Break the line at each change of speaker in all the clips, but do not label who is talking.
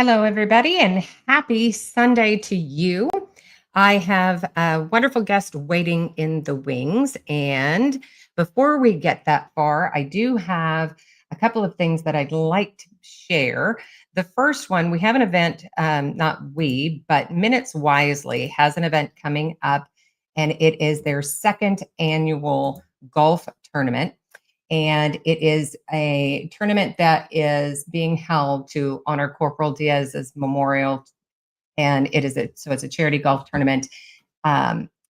Hello, everybody, and happy Sunday to you. I have a wonderful guest waiting in the wings. And before we get that far, I do have a couple of things that I'd like to share. The first one, we have an event, not we, but Minutes Wisely has an event coming up, and it is their second annual golf tournament. And it is a tournament that is being held to honor Corporal Diaz's memorial. And it's a charity golf tournament.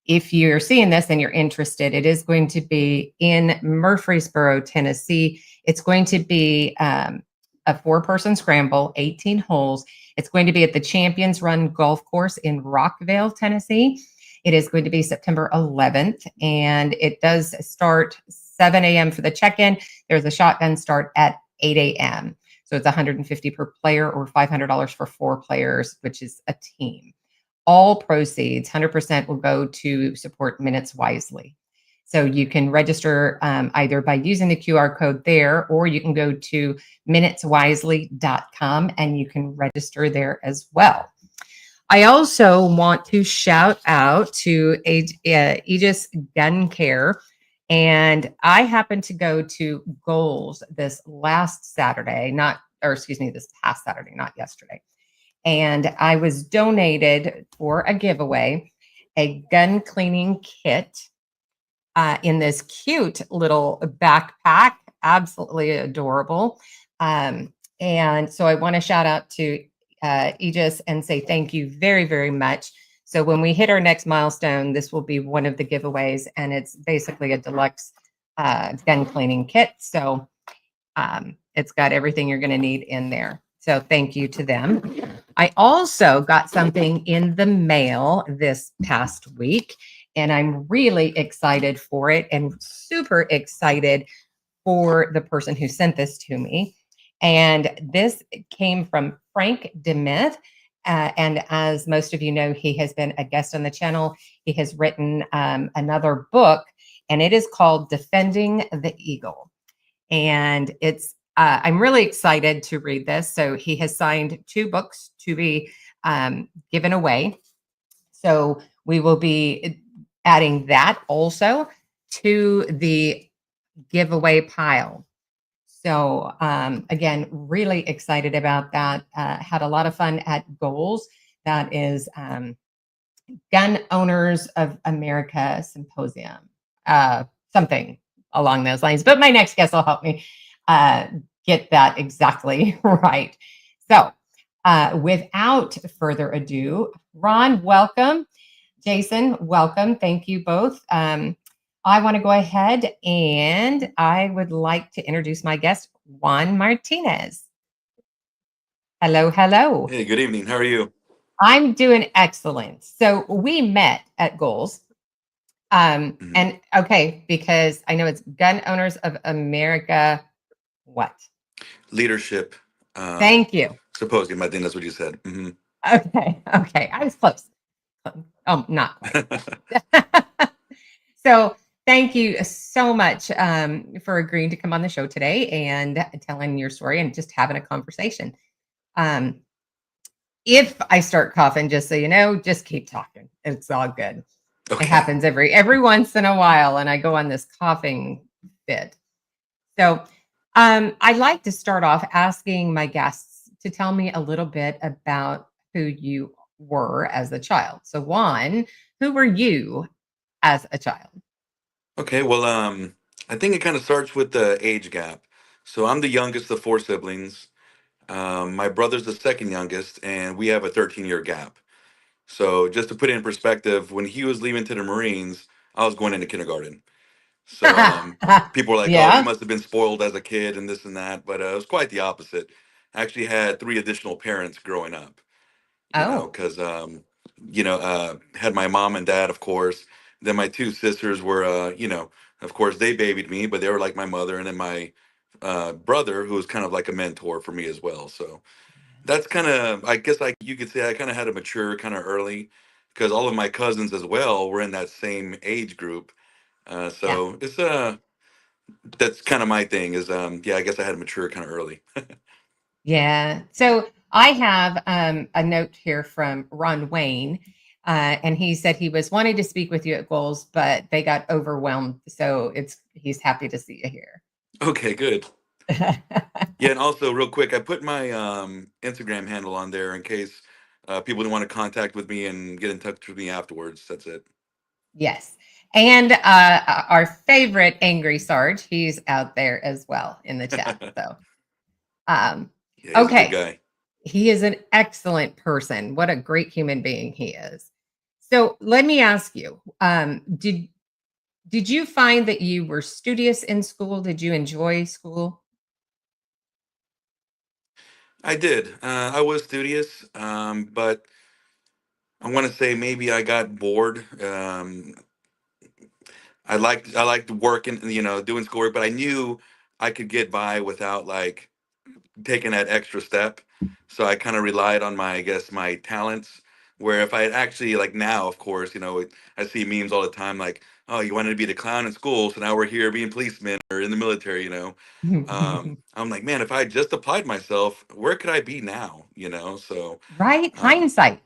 If you're seeing this and you're interested, it is going to be in Murfreesboro, Tennessee. It's going to be a four-person scramble, 18 holes. It's going to be at the Champions Run Golf Course in Rockville, Tennessee. It is going to be September 11th, and it does start 7 a.m. for the check-in. There's a shotgun start at 8 a.m. So it's $150 per player or $500 for four players, which is a team. All proceeds, 100% will go to support Minutes Wisely. So you can register either by using the QR code there, or you can go to minuteswisely.com and you can register there as well. I also want to shout out to Aegis Gun Care. And I happened to go to Goals this past Saturday, not yesterday. And I was donated for a giveaway, a gun cleaning kit in this cute little backpack, absolutely adorable. And so I want to shout out to Aegis and say thank you very, very much. So when we hit our next milestone, this will be one of the giveaways, and it's basically a deluxe gun cleaning kit. So it's got everything you're going to need in there. So thank you to them. I also got something in the mail this past week, and I'm really excited for it and super excited for the person who sent this to me. And this came from Frank DeMith. And as most of you know, he has been a guest on the channel. He has written another book, and it is called Defending the Eagle. And I'm really excited to read this. So he has signed 2 books to be given away. So we will be adding that also to the giveaway pile. So again, really excited about that. Had a lot of fun at Goals. That is Gun Owners of America Symposium, something along those lines. But my next guest will help me get that exactly right. So without further ado, Ron, welcome. Jason, welcome. Thank you both. I want to go ahead and I would like to introduce my guest, Juan Martinez. Hello, hello.
Hey, good evening. How are you?
I'm doing excellent. So we met at Goals.
Mhm.
And okay, because I know it's Gun Owners of America. What?
Leadership
Thank you.
symposium. I think that's what you said. Hmm.
Okay. I was close. Oh, not quite. So thank you so much for agreeing to come on the show today and telling your story and just having a conversation. Um, if I start coughing, just so you know, just keep talking. It's all good. It
Okay.
happens every once in a while, and I go on this coughing fit. So I'd like to start off asking my guests to tell me a little bit about who you were as a child. So Juan, who were you as a child?
Okay. Well, I think it kind of starts with the age gap. So I'm the youngest of 4 siblings. My brother's the second youngest, and we have a 13-year gap. So just to put it in perspective, when he was leaving to the Marines, I was going into kindergarten. So people were like, "Oh, you
Yeah.
must have been spoiled as a kid and this and that," but it was quite the opposite. I actually had 3 additional parents growing up.
Oh.
Because had my mom and dad, of course. Then my 2 sisters were, of course, they babied me, but they were like my mother, and then my brother, who was kind of like a mentor for me as well. So that's kind of, I guess, like you could say, I kind of had to mature kind of early, because all of my cousins as well were in that same age group.
Yeah.
So it's that's kind of my thing is, yeah, I guess I had to mature kind of early.
Yeah. So I have a note here from Ron Wayne, and he said he was wanting to speak with you at Goals, but they got overwhelmed. So he's happy to see you here.
Okay, good. Yeah, and also real quick, I put my Instagram handle on there in case people want to contact with me and get in touch with me afterwards. That's it.
Yes. And our favorite Angry Sarge, he's out there as well in the chat. So, um,
Yeah, he's a good
okay.
guy.
He is an excellent person. What a great human being he is. So let me ask you, did you find that you were studious in school? Did you enjoy school?
I did. I was studious, but I want to say maybe I got bored. I liked working, doing schoolwork, but I knew I could get by without like taking that extra step. So I kind of relied on my, I guess, my talents. Where if I had actually like now, of course, I see memes all the time like, oh, you wanted to be the clown in school, so now we're here being policemen or in the military. I'm like, man, if I had just applied myself, where could I be now?
Right?
Um,
Hindsight.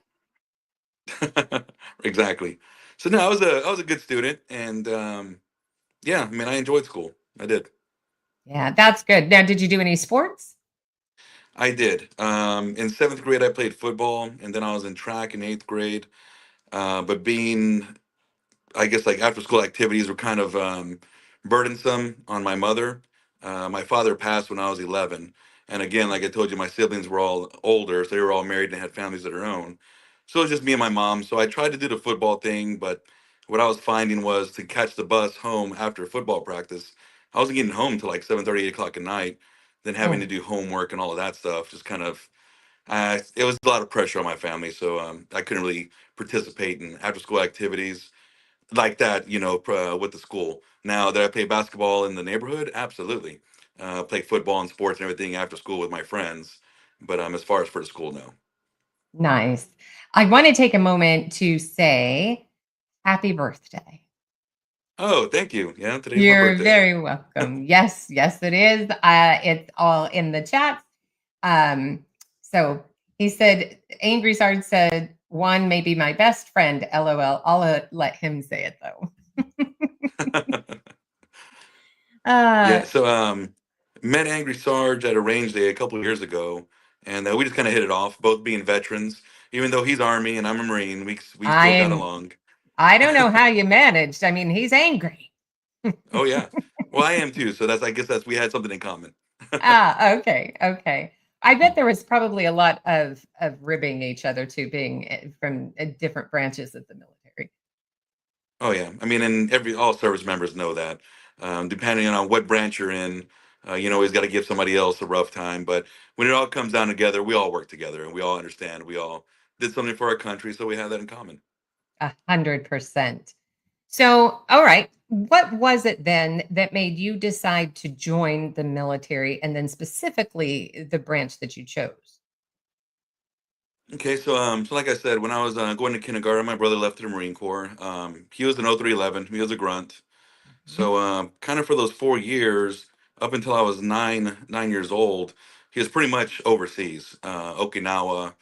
exactly. So no, I was a good student, and yeah, I mean, I enjoyed school. I did.
Yeah, that's good. Now, did you do any sports?
I did. In seventh grade, I played football, and then I was in track in eighth grade. But being, I guess, like after school activities were kind of burdensome on my mother. My father passed when I was 11. And again, like I told you, my siblings were all older, so they were all married and had families of their own. So it was just me and my mom. So I tried to do the football thing, but what I was finding was to catch the bus home after football practice. I wasn't getting home till like 7:30, 8 o'clock at night. Then having to
Oh,
do homework and all of that stuff just kind of it was a lot of pressure on my family, so I couldn't really participate in after school activities like that, with the school. Now that I play basketball in the neighborhood, absolutely. Play football and sports and everything after school with my friends. But as far as for the school, no.
nice. I want to take a moment to say happy birthday.
Oh, thank you. Yeah, today's my
You're
birthday.
very welcome. Yes, yes, it is. It's all in the chat. So he said, Angry Sard said, Juan may be my best friend. LOL. I'll let him say it though.
Yeah,
uh,
so met Angry Sarge at a range day a couple of years ago, and we just kind of hit it off, both being veterans. Even though he's Army and I'm a Marine, we still got
I'm.
along.
I don't know how you managed. I mean, he's angry.
Oh yeah. Well, I am too. So I guess that's we had something in common.
Okay, okay. I bet there was probably a lot of ribbing each other too, being from different branches of the military.
Oh yeah. I mean, and all service members know that. Depending on what branch you're in, always got to give somebody else a rough time. But when it all comes down together, we all work together and we all understand. We all did something for our country, so we have that in common.
100%. So, all right. What was it then that made you decide to join the military and then specifically the branch that you chose?
Okay, so like I said, when I was going to kindergarten, my brother left the Marine Corps. He was an 0311. He was a grunt.
Mhm.
So, kind of for those 4 years, up until I was 9 years old, he was pretty much overseas, Okinawa,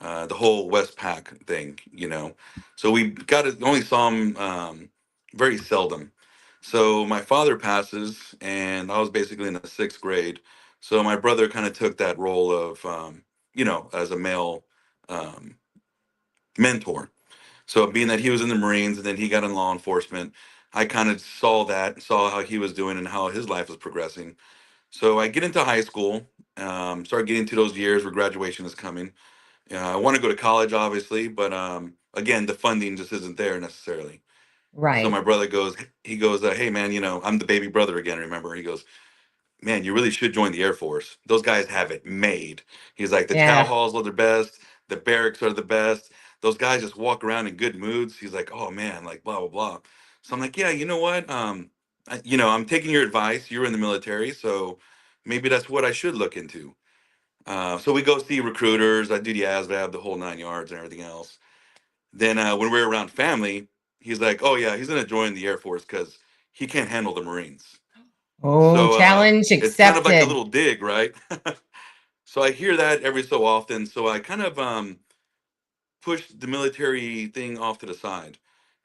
the whole West Pac thing, So we only saw him very seldom. So my father passes, and I was basically in the sixth grade. So my brother kind of took that role of, as a male um, mentor. So being that he was in the Marines and then he got in law enforcement, I kind of saw how he was doing and how his life was progressing. So I get into high school, start getting to those years where graduation is coming. I want to go to college, obviously, but again, the funding just isn't there necessarily. So my
Right.
brother he goes, hey man, I'm the baby brother again. Remember, he goes, man, you really should join the Air Force. Those guys have it made. He's like, the chow
Yeah.
halls are the best, the barracks are the best. Those guys just walk around in good moods. He's like, oh man, like blah blah blah. So I'm like, yeah, you know what? I'm taking your advice. You're in the military, so maybe that's what I should look into. So we go see recruiters. I do the ASVAB, the whole 9 yards, and everything else. Then when we're around family, he's like, oh yeah, he's gonna join the Air Force because he can't handle the Marines.
Oh,
So
challenge
it's kind of like a
accepted.
little dig, right? So I hear that every so often. So I kind of pushed the military thing off to the side.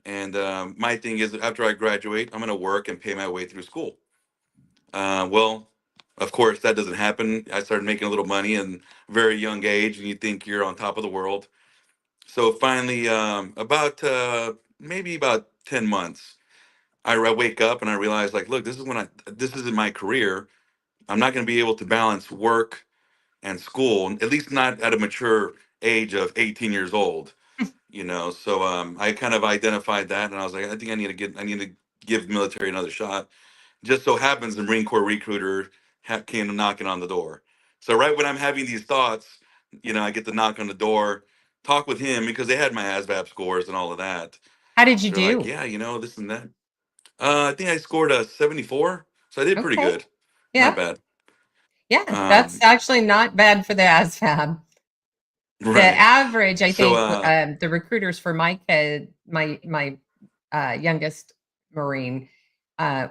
And my thing is, after I graduate, I'm going to work and pay my way through school. Well, of course, that doesn't happen. I started making a little money in a very young age, and you think you're on top of the world. So finally, about maybe about 10 months, I wake up and I realize, like, look, this isn't my career. I'm not going to be able to balance work and school, at least not at a mature age of 18 years old. So I kind of identified that, and I was like, I think I need to give military another shot. Just so happens the Marine Corps recruiter came knocking on the door. So right when I'm having these thoughts, I get the knock on the door, talk with him because they had my ASVAB scores and all of that.
How did you
They're like,
do?
yeah, this and that. I think I scored a 74, so I did pretty
Okay.
good. Not
Yeah.
bad.
Yeah. That's
Um,
actually not bad for the ASVAB. The
right.
average, I
So,
think, the recruiters for my kid, my youngest Marine,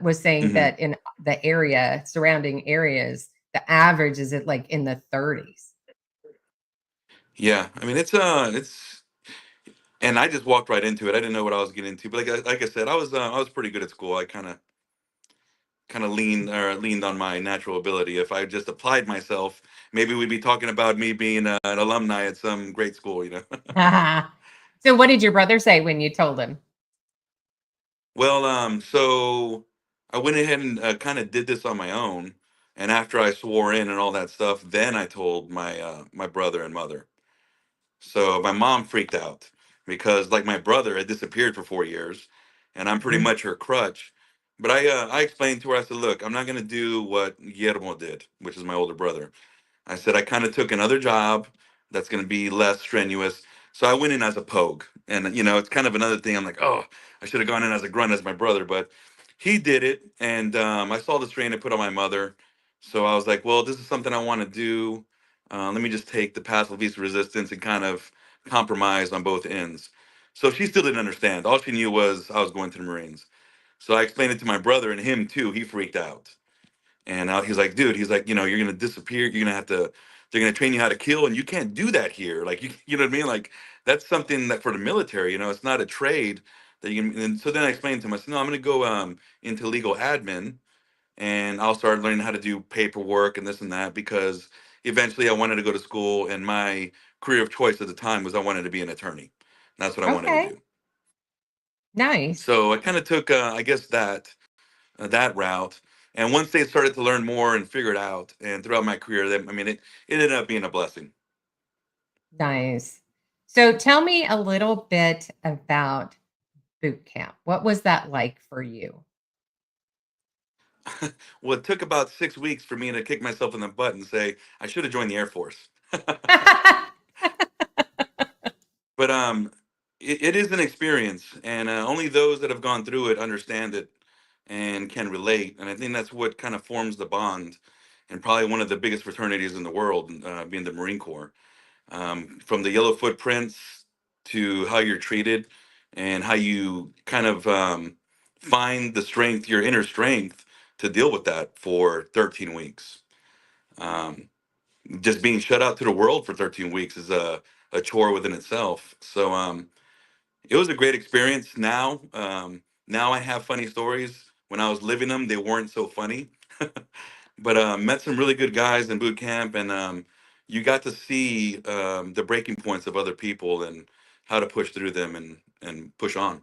was saying
mhm.
that in the area, surrounding areas, the average is at like in the 30s.
Yeah, I mean and I just walked right into it. I didn't know what I was getting into, but like I said, I was pretty good at school. I kind of leaned on my natural ability. If I just applied myself, maybe we'd be talking about me being an alumni at some great school.
So, what did your brother say when you told him?
Well, so I went ahead and kind of did this on my own, and after I swore in and all that stuff, then I told my brother and mother. So my mom freaked out because, like, my brother had disappeared for 4 years, and I'm pretty
Mhm.
much her crutch. But I explained to her. I said, "Look, I'm not going to do what Guillermo did, which is my older brother. I said I kind of took another job that's going to be less strenuous. So I went in as a pogue, and it's kind of another thing. I'm like, oh, I should have gone in as a grunt as my brother, but he did it, and I saw the strain it put on my mother. So I was like, well, this is something I want to do. Let me just take the path of least resistance and kind of compromise on both ends. So she still didn't understand. All she knew was I was going to the Marines. So I explained it to my brother, and him too. He freaked out. And he's like, dude, he's like, you're gonna disappear. You're gonna have to. They're gonna train you how to kill, and you can't do that here. Like, you know what I mean? Like, that's something that for the military, it's not a trade that you can. And so then I explained to him, I said, no, I'm gonna go into legal admin, and I'll start learning how to do paperwork and this and that because eventually I wanted to go to school, and my career of choice at the time was I wanted to be an attorney. That's what I wanted to
Okay.
do.
Nice.
So I kind of took, I guess that route. And once they started to learn more and figure it out, and throughout my career, I mean, it ended up being a blessing.
Nice. So, tell me a little bit about boot camp. What was that like for you?
Well, it took about 6 weeks for me to kick myself in the butt and say I should have joined the Air Force. But it is an experience, and only those that have gone through it understand it and can relate. And I think that's what kind of forms the bond, and probably one of the biggest fraternities in the world, being the Marine Corps. From the yellow footprints to how you're treated and how you kind of find the strength, your inner strength, to deal with that for 13 weeks. Um, just being shut out to the world for 13 weeks is a chore within itself. So it was a great experience. Now I have funny stories. When I was living them, they weren't so funny. But met some really good guys in boot camp, and you got to see the breaking points of other people and how to push through them and push on.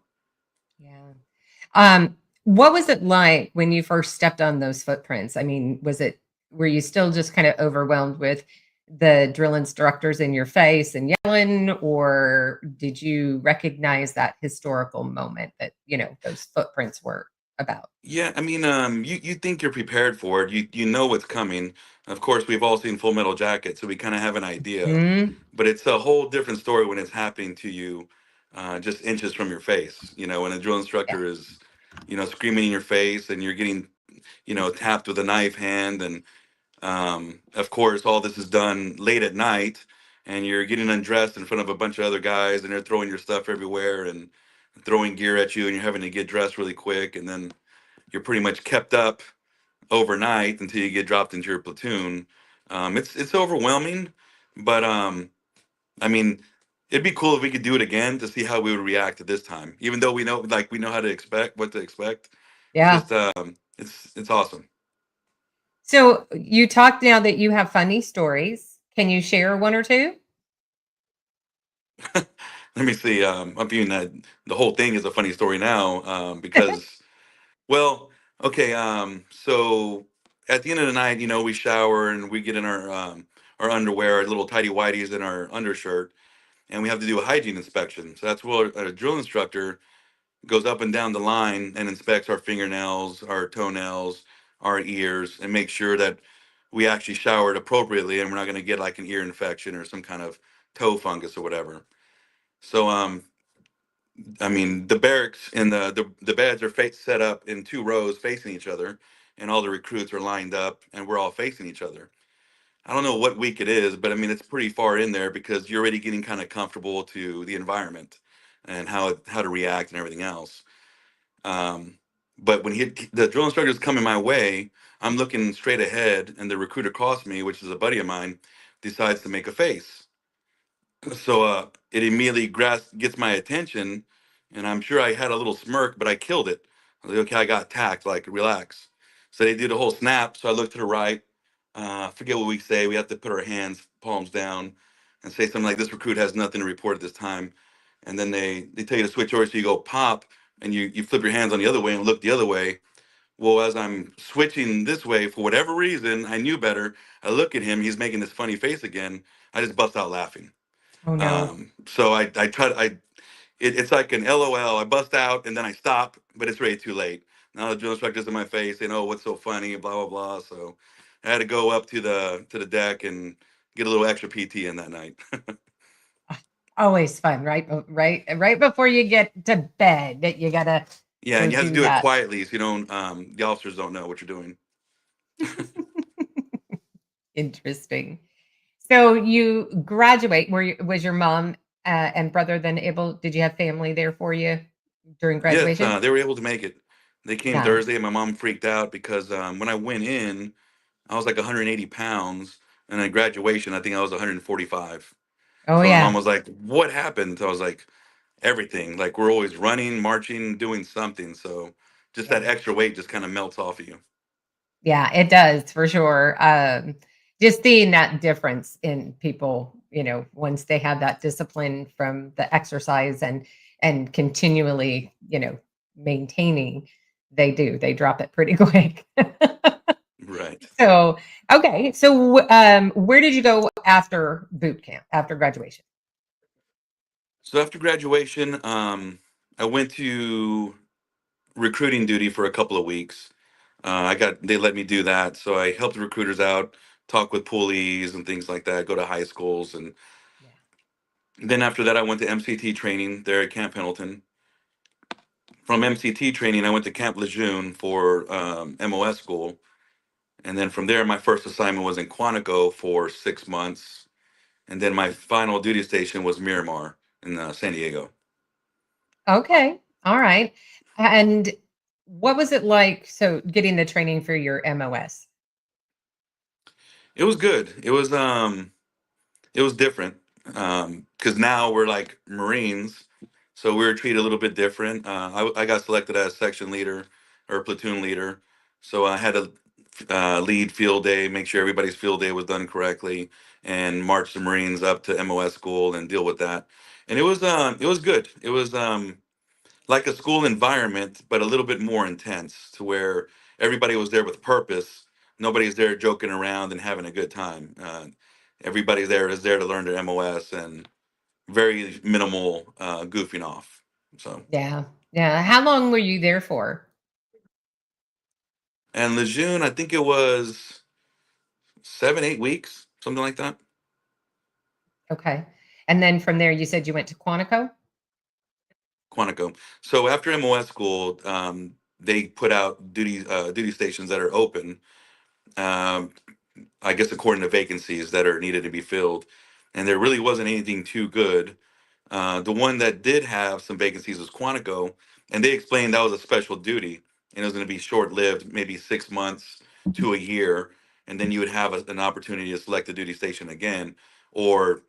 Yeah. What was it like when you first stepped on those footprints? I mean, were you still just kind of overwhelmed with the drill instructors in your face and yelling, or did you recognize that historical moment that, those footprints were about?
Yeah, I mean, you think you're prepared for it. You know what's coming. Of course, we've all seen Full Metal Jacket, so we kind of have an idea.
Mhm.
But it's a whole different story when it's happening to you, just inches from your face. When a drill
Yeah.
instructor is, screaming in your face, and you're getting, tapped with a knife hand, and of course, all this is done late at night, and you're getting undressed in front of a bunch of other guys, and they're throwing your stuff everywhere and throwing gear at you, and you're having to get dressed really quick, and then you're pretty much kept up overnight until you get dropped into your platoon. It's overwhelming, but I mean, it'd be cool if we could do it again to see how we would react at this time. Even though we know how to expect what to expect. It's
Yeah.
just it's awesome.
So you talked now that you have funny stories. Can you share one or two?
Let me see. I'm viewing that the whole thing is a funny story now because, well, okay. So at the end of the night, we shower and we get in our underwear, our little tidy whities, and our undershirt, and we have to do a hygiene inspection. So that's where a drill instructor goes up and down the line and inspects our fingernails, our toenails, our ears, and makes sure that we actually showered appropriately and we're not going to get like an ear infection or some kind of toe fungus or whatever. So I mean, the barracks and the beds are set up in two rows facing each other, and all the recruits are lined up, and we're all facing each other. I don't know what week it is, but I mean, it's pretty far in there because you're already getting kind of comfortable to the environment and how to react and everything else. Um, but when the drill instructor is coming my way, I'm looking straight ahead, and the recruit across me, which is a buddy of mine, decides to make a face. So it immediately gets my attention, and I'm sure I had a little smirk, but I killed it. I was like, okay, I got tact, like relax. So they did a whole snap. So I looked to the right. I forget what we say. We have to put our hands palms down and say something like, "This recruit has nothing to report at this time." And then they tell you to switch over, so you go pop, and you flip your hands on the other way and look the other way. Well, as I'm switching this way, for whatever reason, I knew better. I look at him. He's making this funny face again. I just bust out laughing.
Oh no.
So I try to, it's like an LOL. I bust out and then I stop, but it's way too late. Now the drill instructor's in my face saying, "Oh, what's so funny?" Blah blah blah. So I had to go up to the deck and get a little extra PT in that night.
Always fun, right? Right before you get to bed, that you gotta
Yeah,
go
and you have to
do
do it
that.
quietly so you don't the officers don't know what you're doing.
Interesting. So you graduate. Was your mom and brother then able? Did you have family there for you during
Yes,
graduation?
they were able to make it. They came
Yeah.
Thursday, and my mom freaked out because when I went in, I was like 180 pounds, and at graduation, I think I was 145.
Oh
So my mom
yeah.
was like, "What happened?" So I was like, "Everything. Like we're always running, marching, doing something." So just that
Yeah.
extra weight just kind of melts off of you.
Yeah, it does for sure. Just seeing that difference in people, once they have that discipline from the exercise and continually, maintaining, they drop it pretty quick.
Right.
So, okay. So, where did you go after boot camp, after graduation?
So after graduation, I went to recruiting duty for a couple of weeks. They let me do that, so I helped the recruiters out, talk with police and things like that. Go to high schools, and
Yeah.
then after that, I went to MCT training there at Camp Pendleton. From MCT training, I went to Camp Lejeune for MOS school. And then from there, my first assignment was in Quantico for 6 months. And then my final duty station was Miramar in San Diego.
Okay. All right. And what was it like? So, getting the training for your MOS.
It was good. It was different because now we're like Marines, so we were treated a little bit different. I got selected as section leader or platoon leader, so I had to lead field day, make sure everybody's field day was done correctly, and march the Marines up to MOS school and deal with that. And it was good. It was like a school environment, but a little bit more intense, to where everybody was there with purpose. Nobody's there joking around and having a good time. Everybody there is there to learn their MOS and very minimal goofing off. So,
Yeah. Yeah. How long were you there for?
and Lejeune, I think it was 7, 8 weeks, something like that.
Okay. And then from there, you said you went to Quantico?
Quantico. So after MOS school, they put out duty stations that are open. Um, I guess according to vacancies that are needed to be filled, and there really wasn't anything too good. The one that did have some vacancies was Quantico, and they explained that was a special duty and it was going to be short lived, maybe 6 months to a year. and then you would have an opportunity to select the duty station again, or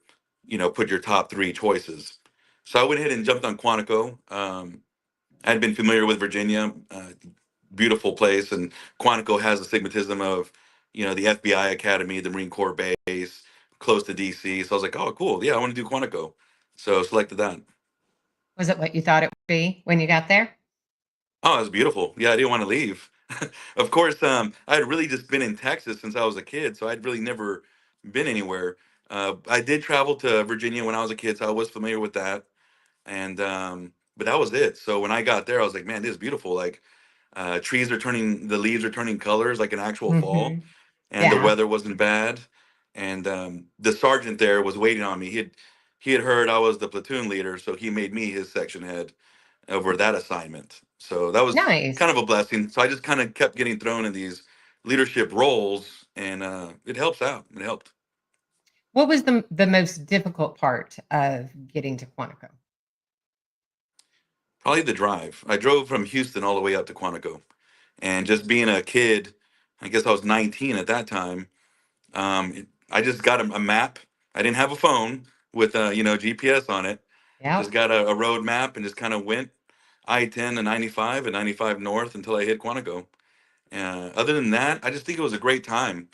put your top three choices. So I went ahead and jumped on Quantico. I had been familiar with Virginia, beautiful place, and Quantico has the stigmatism of the FBI Academy, the Marine Corps base, close to DC. So I was like, oh, cool, yeah, I want to do Quantico. So selected that.
Was it what you thought it would be when you got there?
Oh, it was beautiful. Yeah, I didn't want to leave. Of course, I had really just been in Texas since I was a kid, so I'd really never been anywhere. I did travel to Virginia when I was a kid, so I was familiar with that. And but that was it. So when I got there, I was like, man, this is beautiful. Like the leaves are turning colors like an actual fall,
Hmm.
and the
Yeah.
weather wasn't bad. And the sergeant there was waiting on me. He had heard I was the platoon leader, so he made me his section head over that assignment. So that was
Nice.
kind of a blessing. So I just kind of kept getting thrown in these leadership roles, and it helps out. It helped.
What was the most difficult part of getting to Quantico?
Probably the drive. I drove from Houston all the way up to Quantico, and just being a kid, I guess I was 19 at that time. I just got a map. I didn't have a phone with GPS on it. Just
Yep.
got a road map and just kind of went I-10 and 95 and 95 north until I hit Quantico. Other than that, I just think it was a great time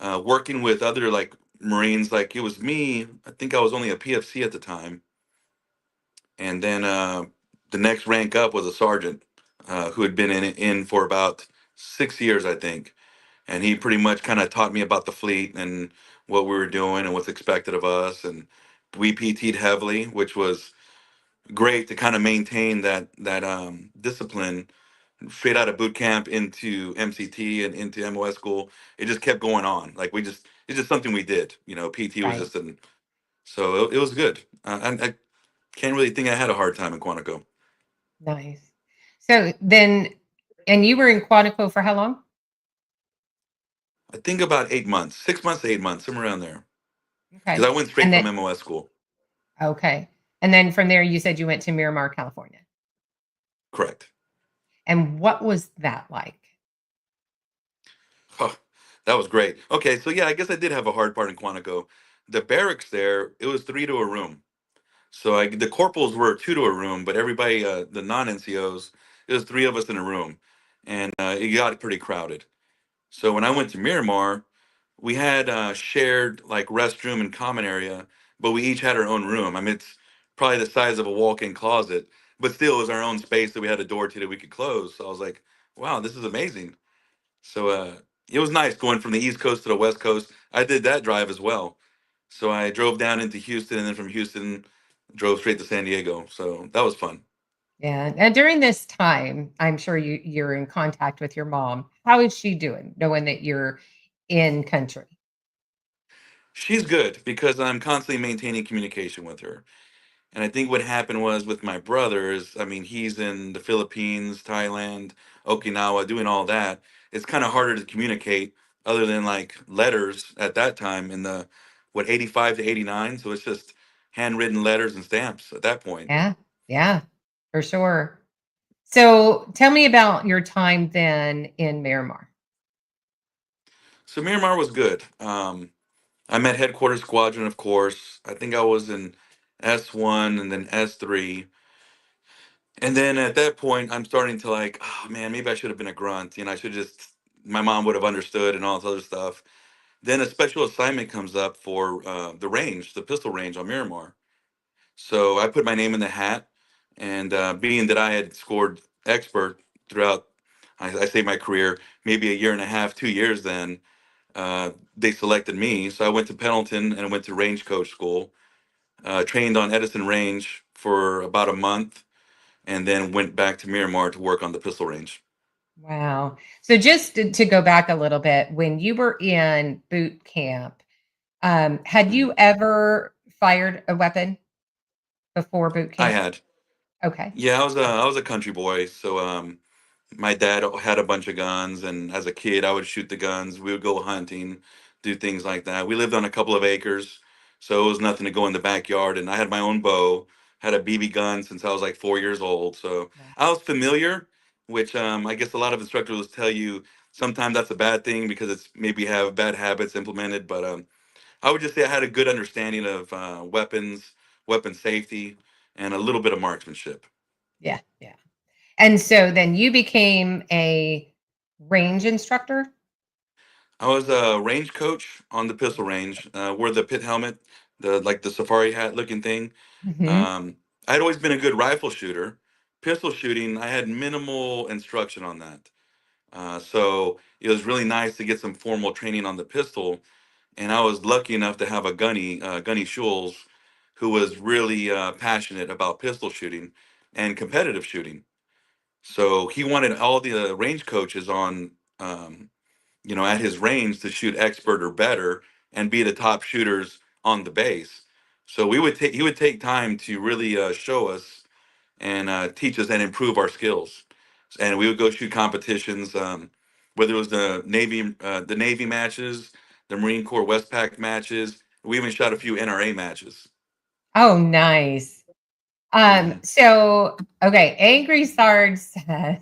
working with other like Marines. Like it was me. I think I was only a PFC at the time, and then the next rank up was a sergeant who had been in for about 6 years, I think, and he pretty much kind of taught me about the fleet and what we were doing and what's expected of us, and we PT'd heavily, which was great to kind of maintain that discipline straight out of boot camp into MCT and into MOS school. It just kept going on. Like it's just something we did. PT was
Right.
just an so it was good. I can't really think I had a hard time in Quantico.
Nice. So then, and you were in Quantico for how long?
I think about 8 months, 6 months to 8 months, somewhere around there. Because
Okay.
I went straight
And
from
then,
MOS school.
okay. And then from there, you said you went to Miramar, California.
Correct.
And what was that like?
Huh, that was great. Okay, so yeah, I guess I did have a hard part in Quantico. The barracks there, it was three to a room. So the corporals were two to a room, but everybody, the non-NCOs, it was three of us in a room, and it got pretty crowded. So when I went to Miramar, we had shared like restroom and common area, but we each had our own room. I mean, it's probably the size of a walk-in closet, but still it was our own space that we had a door to that we could close. So I was like, wow, this is amazing. So it was nice going from the East Coast to the West Coast. I did that drive as well. So I drove down into Houston, and then from Houston, drove straight to San Diego. So that was fun.
Yeah. And during this time, I'm sure you're in contact with your mom. How is she doing, knowing that you're in country?
She's good because I'm constantly maintaining communication with her. And I think what happened was with my brothers, I mean, he's in the Philippines, Thailand, Okinawa, doing all that. It's kind of harder to communicate other than like letters at that time in the, what, 85 to 89. So it's just handwritten letters and stamps at that point.
Yeah. Yeah, for sure. So tell me about your time then in Miramar.
So Miramar was good. I met Headquarters Squadron, of course. I think I was in S1 and then S3. And then at that point, I'm starting to like, oh man, maybe I should have been a grunt. I should just, my mom would have understood and all this other stuff. Then a special assignment comes up for the range, the pistol range on Miramar. So I put my name in the hat. And being that I had scored expert throughout, I say my career, maybe a year and a half, 2 years then, they selected me. So I went to Pendleton and I went to range coach school, trained on Edison Range for about a month, and then went back to Miramar to work on the pistol range.
Wow. So just to go back a little bit, when you were in boot camp, had
Mhm.
you ever fired a weapon before boot
I
camp?
had,
Okay.
yeah, I was a country boy, so my dad had a bunch of guns, and as a kid, I would shoot the guns. We would go hunting, do things like that. We lived on a couple of acres, so it was nothing to go in the backyard. And I had my own bow, had a BB gun since I was like 4 years old. So
Right.
I was familiar, which I guess a lot of instructors will tell you. Sometimes that's a bad thing because it's maybe have bad habits implemented. But I would just say I had a good understanding of weapons, weapon safety, and a little bit of marksmanship.
Yeah, yeah. And so then you became a range instructor?
I was a range coach on the pistol range. Wore the pit helmet, the like the safari hat looking thing.
Mhm.
Um, I'd always been a good rifle shooter. Pistol shooting, I had minimal instruction on that. So it was really nice to get some formal training on the pistol. And I was lucky enough to have a Gunny Schulz, who was really passionate about pistol shooting and competitive shooting. So he wanted all the range coaches on, at his range to shoot expert or better and be the top shooters on the base. So he would take time to really show us and teach us and improve our skills. And we would go shoot competitions, whether it was the Navy matches, the Marine Corps Westpac matches. We even shot a few NRA matches.
Oh, nice.
Hmm.
Okay, Angry Sarge says,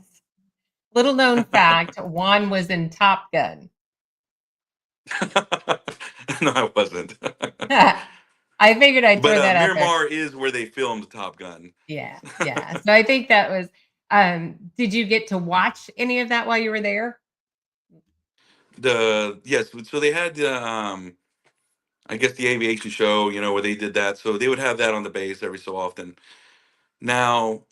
little known fact, Juan was in Top Gun.
No, I wasn't.
I figured I'd
But
throw that out there.
Miramar is where they filmed Top Gun.
Yeah, yeah. So I think that was did you get to watch any of that while you were there?
The Yes, so they had the I guess the aviation show, where they did that. So they would have that on the base every so often. Now,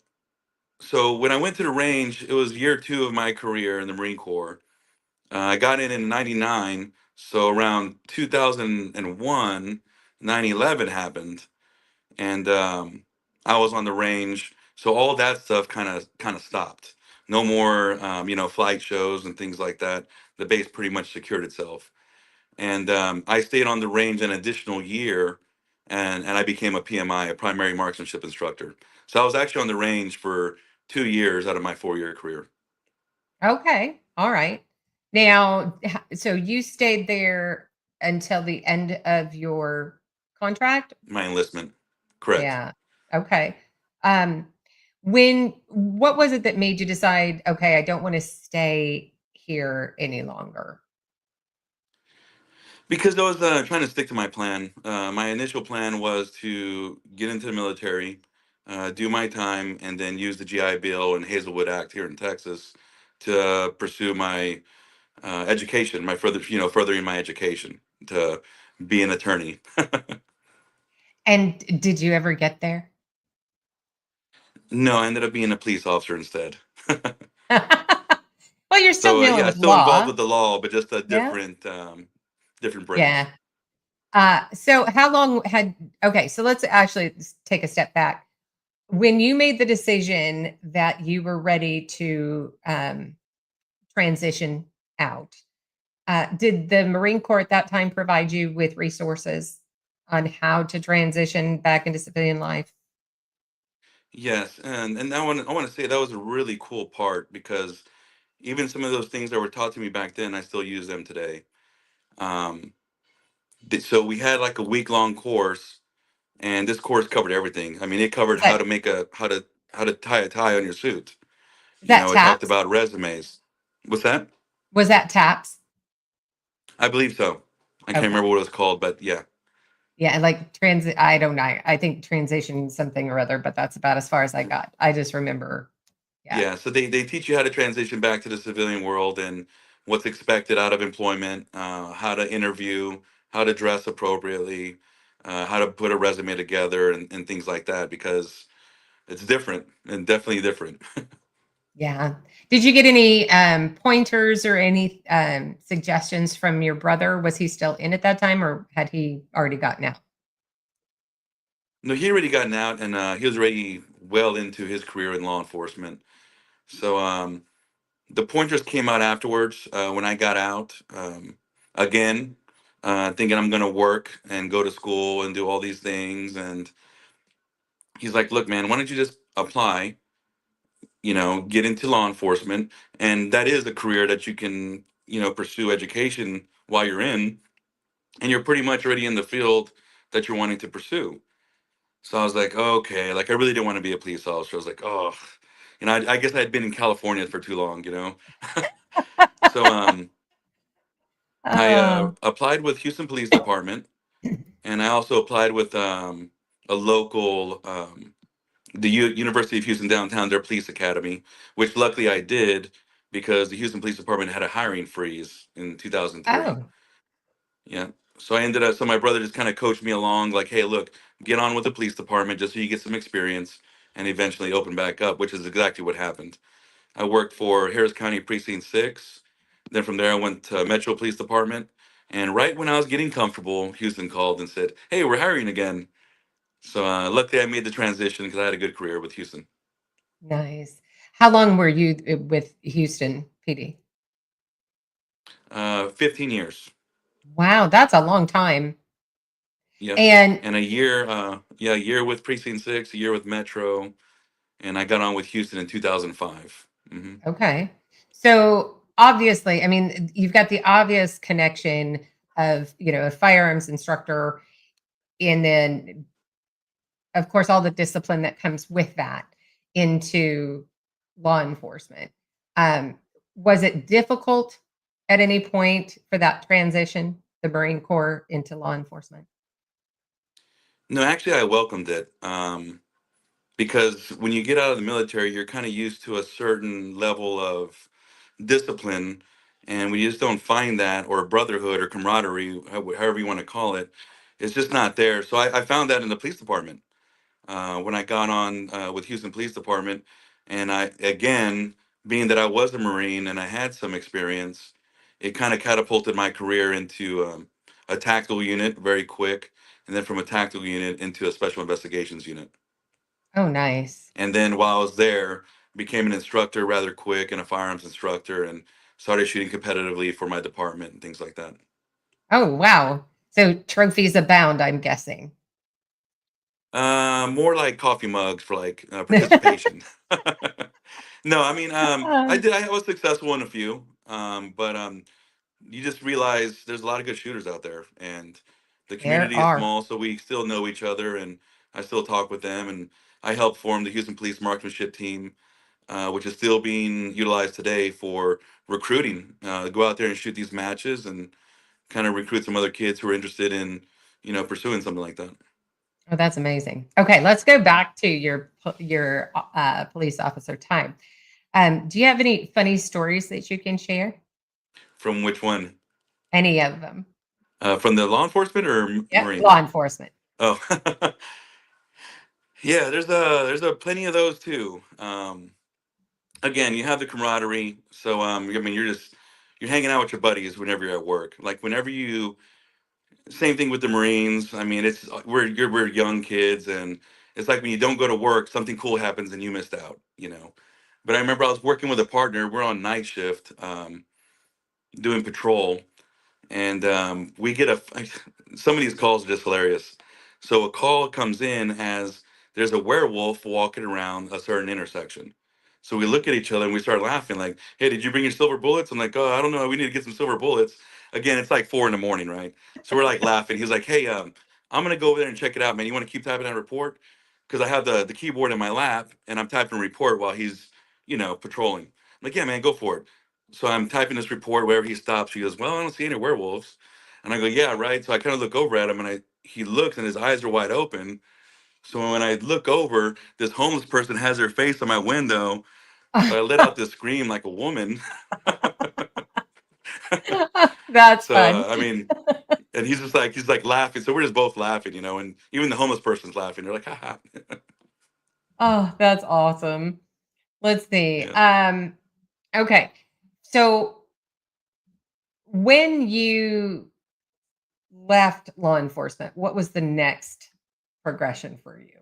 so when I went to the range, it was year two of my career in the Marine Corps. I got in '99, so around 2001, 9/11 happened, and I was on the range. So all that stuff kind of stopped. No more, flight shows and things like that. The base pretty much secured itself, and I stayed on the range an additional year, and I became a PMI, a primary marksmanship instructor. So I was actually on the range for 2 years out of my 4-year career.
Okay. All right. Now, so you stayed there until the end of your contract?
My enlistment, correct.
Yeah. Okay. Um, what was it that made you decide, okay, I don't want to stay here any longer?
Because I was trying to stick to my plan. My initial plan was to get into the military, do my time, and then use the GI Bill and Hazelwood Act here in Texas to pursue my education, furthering my education to be an attorney.
And did you ever get there?
No, I ended up being a police officer instead.
Well, you're still
So
dealing
yeah,
with
still involved
law.
with the law, but just a
Yeah.
different branch.
Yeah. So how long had okay, so let's actually take a step back. When you made the decision that you were ready to transition out, did the Marine Corps at that time provide you with resources on how to transition back into civilian life?
Yes, and I want to say that was a really cool part because even some of those things that were taught to me back then, I still use them today. Um, so we had like a week-long course, and this course covered everything. I mean, it covered
Is that
how to tie a tie on your suit.
is that
It talked
TAPS?
about resumes. What's that?
Was that TAPS?
I believe so. I can't
Okay.
remember what it was called, but yeah.
Yeah, and like transit I don't know. I think transition something or other, but that's about as far as I got. I just remember, yeah.
Yeah, so they teach you how to transition back to the civilian world and what's expected out of employment, how to interview, how to dress appropriately, how to put a resume together, and things like that because it's different and definitely different.
Yeah. Did you get any pointers or any suggestions from your brother? Was he still in at that time or had he already gotten out?
No, he already gotten out and he was already well into his career in law enforcement. So the pointers came out afterwards when I got out. Again, thinking I'm going to work and go to school and do all these things. And he's like, look, man, why don't you just apply, get into law enforcement? And that is a career that you can, pursue education while you're in. And you're pretty much already in the field that you're wanting to pursue. So I was like, okay, like I really didn't want to be a police officer. I was like, oh, I guess I had been in California for too long. So I
Oh,
applied with Houston Police Department, and I also applied with a local the University of Houston downtown, their police academy, which luckily I did because the Houston Police Department had a hiring freeze in 2003.
oh,
Yeah. So I ended up, so my brother just kind of coached me along, like, hey, look, get on with the police department just so you get some experience and eventually open back up, which is exactly what happened. I worked for Harris County Precinct 6. Then from there, I went to Metro Police Department. And right when I was getting comfortable, Houston called and said, hey, we're hiring again. So luckily, I made the transition because I had a good career with Houston.
nice. How long were you with Houston PD?
15 years.
Wow, that's a long time.
Yeah.
And
And a year, yeah, a year with Precinct 6, a year with Metro. And I got on with Houston in 2005.
okay. So obviously, I mean, you've got the obvious connection of, a firearms instructor, and then of course all the discipline that comes with that into law enforcement. Um, was it difficult at any point for that transition, the Marine Corps into law enforcement?
No, actually, I welcomed it. Because when you get out of the military, you're kind of used to a certain level of discipline. And when you just don't find that, or brotherhood or camaraderie, however you want to call it, it's just not there. So I found that in the police department when I got on with Houston Police Department. And I, again, being that I was a Marine and I had some experience, it kind of catapulted my career into a tactical unit very quick. And then from a tactical unit into a special investigations unit.
Oh, nice.
And then while I was there, became an instructor rather quick and a firearms instructor and started shooting competitively for my department and things like that.
Oh, wow. So trophies abound, I'm guessing.
More like coffee mugs for like participation. No, I mean, I
Uh,
did. I was successful in a few, but you just realize there's a lot of good shooters out there, and the
there
community is
are.
small, so we still know each other, and I still talk with them, and I helped form the Houston Police Marksmanship Team, which is still being utilized today for recruiting. Go out there and shoot these matches and kind of recruit some other kids who are interested in, pursuing something like that.
Oh, that's amazing. Okay, let's go back to your police officer time. Do you have any funny stories that you can share?
From which one?
Any of them?
From the law enforcement or
Yep, law
Marines?
enforcement.
Oh, yeah. There's a plenty of those too. Again, you have the camaraderie. So I mean, you're hanging out with your buddies whenever you're at work. Like whenever you same thing with the Marines. I mean, it's we're young kids, and it's like when you don't go to work, something cool happens and you missed out. But I remember I was working with a partner. We're on night shift, doing patrol, and we get some of these calls are just hilarious. So a call comes in as there's a werewolf walking around a certain intersection. So we look at each other and we start laughing, like, "Hey, did you bring your silver bullets?" I'm like, "Oh, I don't know. We need to get some silver bullets." Again, it's like 4 in the morning, right? So we're like laughing. He's like, "Hey, I'm gonna go over there and check it out, man. You want to keep typing that report? Because I have the keyboard in my lap and I'm typing a report while he's, patrolling." I'm like, "Yeah, man, go for it." So I'm typing this report wherever he stops. He goes, "Well, I don't see any werewolves." And I go, "Yeah, right." So I kind of look over at him, and he looks, and his eyes are wide open. So when I look over, this homeless person has their face on my window. So I let out this scream like a woman.
That's
So
fun.
I mean, and he's like laughing. So we're just both laughing, and even the homeless person's laughing. They're like, "Ha."
Oh, that's awesome. Let's see.
Yeah.
Okay. So when you left law enforcement, what was the next progression for you?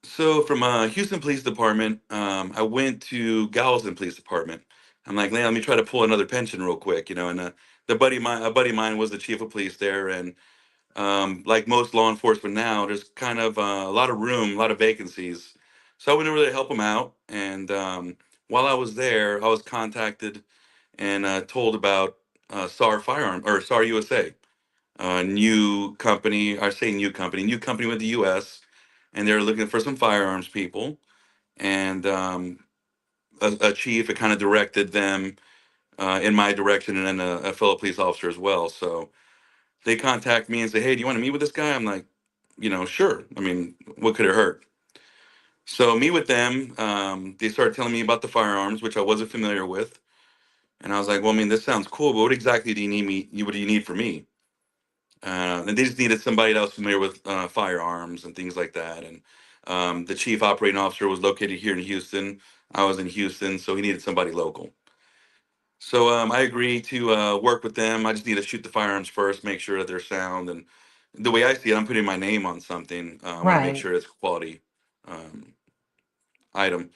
So from Houston Police Department, I went to Galveston Police Department. I'm like, "Man, let me try to pull another pension real quick, And a buddy of mine was the chief of police there, and like most law enforcement now, there's kind of a lot of room, a lot of vacancies. So I went over there to help him out. And while I was there, I was contacted and told about SAR Firearm or SAR USA, new company. I say new company with the U.S. And they're looking for some firearms people. And a chief had kind of directed them in my direction, and then a fellow police officer as well. So they contact me and say, "Hey, do you want to meet with this guy?" I'm like, sure. I mean, what could it hurt? So meet with them. They started telling me about the firearms, which I wasn't familiar with, and I was like, "Well, I mean, this sounds cool, but what exactly do you need me? What do you need from me?" And they just needed somebody that was familiar with firearms and things like that. And the chief operating officer was located here in Houston. I was in Houston, so he needed somebody local. So I agreed to work with them. I just need to shoot the firearms first, make sure that they're sound. And the way I see it, I'm putting my name on something. I want to make
Right.
sure it's a quality um, item.